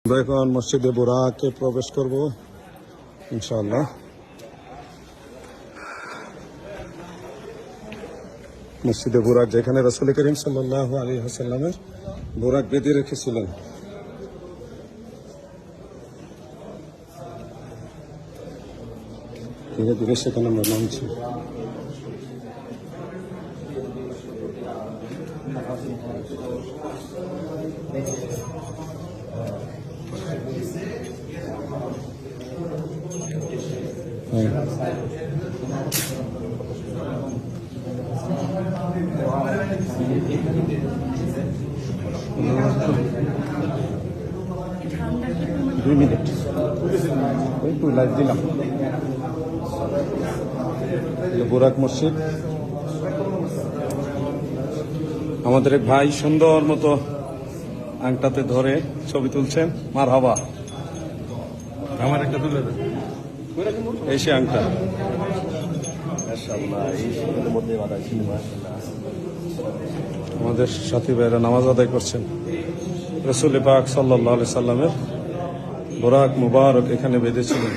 আমরা এখন মসজিদে বুরাকে প্রবেশ করব ইনশাআল্লাহ। মসজিদে বুরাক যেখানে রাসূল করিম সাল্লাল্লাহু আলাইহি ওয়াসাল্লামের বুরাক বেঁধে রেখেছিলেন। ধীরে ধীরে সেখানে আমরা নামছি। দুই মিনিট একটু লাইভ দিলাম। বুরাক মসজিদ, আমাদের এক ভাই সুন্দর মতো আংটাতে ধরে ছবি তুলছেন। মারহাবা, আমার একটা তুলে দেন। এই সে আংটা, আমাদের সাথী ভাইরা নামাজ আদায় করছেন। রাসূল পাক সাল্লাল্লাহু আলাইহি সাল্লামের বুরাক মুবারক এখানে বেঁধেছিলেন।